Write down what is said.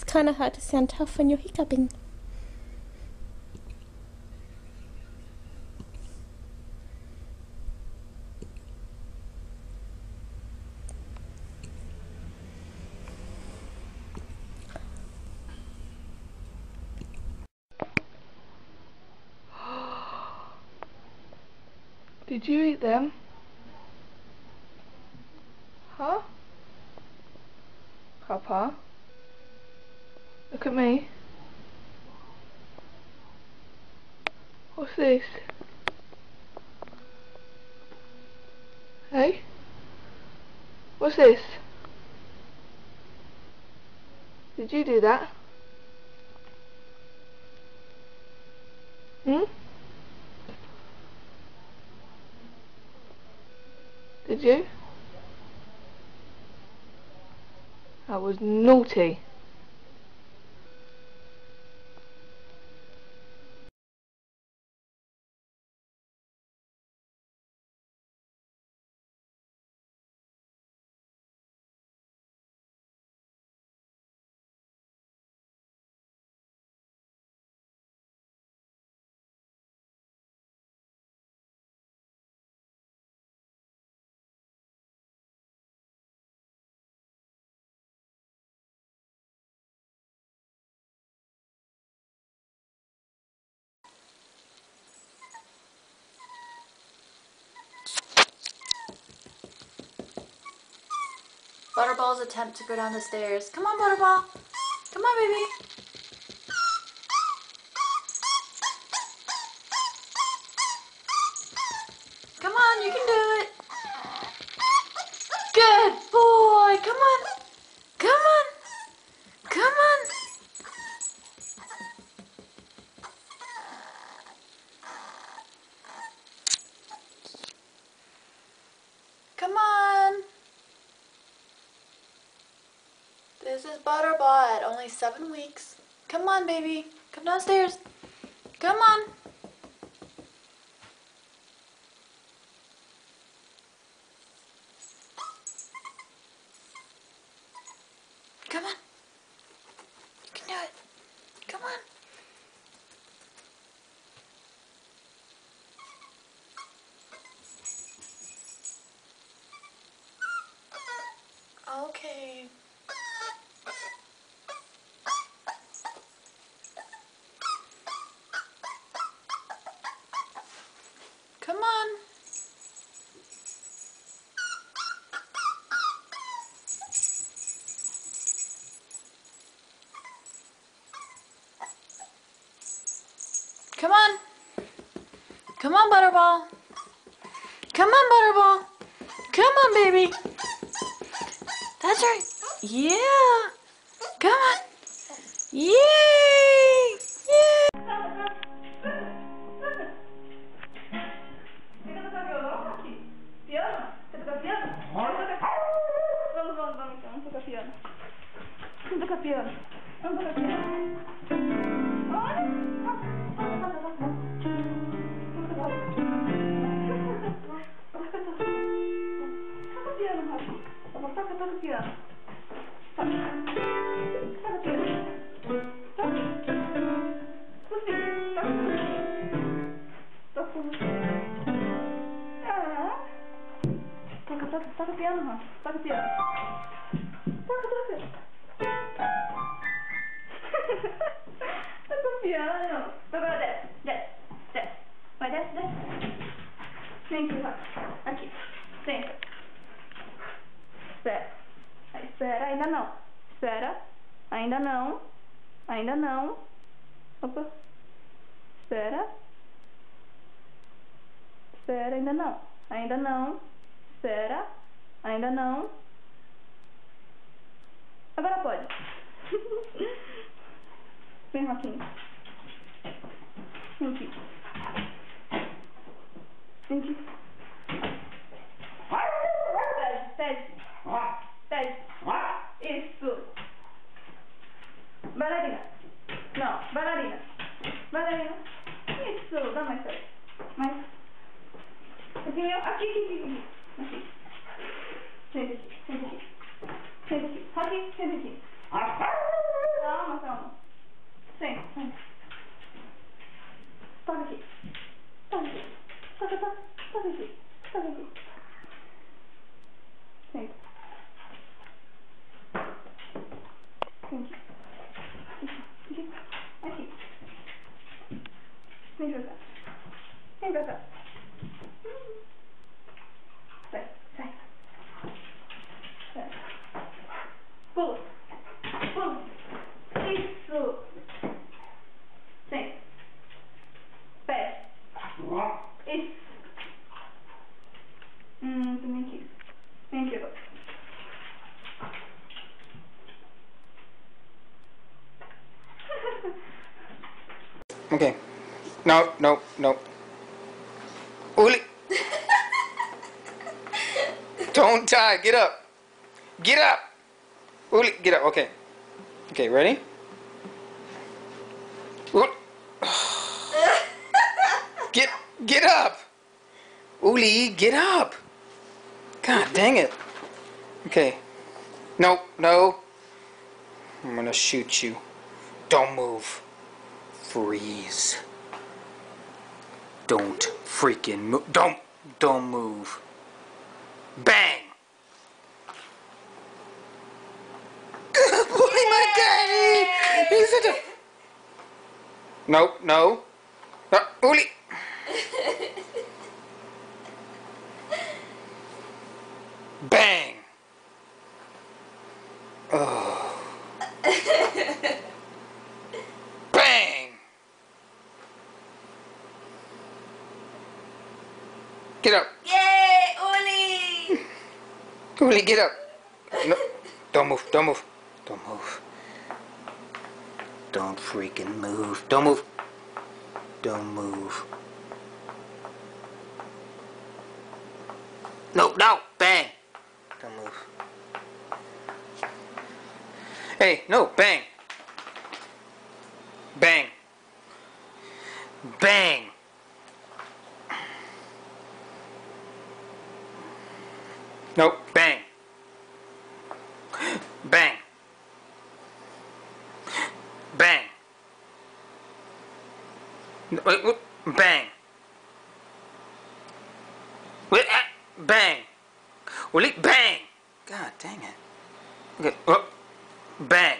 It's kind of hard to sound tough when you're hiccuping. Did you eat them? Huh? Papa? Look at me. What's this? Hey? What's this? Did you do that? Hmm? Did you? That was naughty. Butterball's attempt to go down the stairs. Come on, Butterball. Come on, baby. Come on, you can do it. Good boy. Come on. Come on. Come on. Come on. This is Butterball at only 7 weeks. Come on, baby. Come downstairs. Come on. Come on. You can do it. Come on. Okay. Come on. Come on. Come on, Butterball. Come on, Butterball. Come on, baby. That's right. Yeah. Come on. Yay! Yay! Vamos tocar piano. Vamos tocar piano. Vamos tocar piano. Toca piano. Toca piano, Rafa. Toca piano. Toca. Toca piano. Agora desce. Vai, desce. Vem aqui, Rafa. Aqui. Senta. Espera, ainda não. Espera, ainda não. Opa. Espera, ainda não. Espera, ainda não. Agora pode. Vem, Roquinho. Vem aqui. Pede. Isso. Bailarina. Não, bailarina. Isso. Dá mais perto. Mais. Aqui. Senta aqui. Roquinho, senta aqui. Não. calma. Senta, senta. Toca aqui. Toca aqui. Toca aqui. Toca aqui. Senta. Senta. Aqui. Vem pra cá. Vem pra cá. Sai. Pula. Isso. Senta. Pé. Isso. Também aqui. Vem aqui agora. Okay. No. Uli. Don't die. Get up. Uli, get up. Okay. Okay, ready? Uli. Get up. Uli, get up. God dang it. Okay. No. I'm gonna shoot you. Don't move. Freeze. Don't freaking move. Don't move. Bang. Boy, my daddy. He's such a... No. Uli. Bang. Oh. Bang. Get up. Yay, Uli! Uli, get up. No. Don't move. Don't freaking move. Don't move. No. Bang. Don't move. Hey, no, bang. No, bang. Wait, bang. Wait, bang. Will it bang? God dang it. Okay, bang.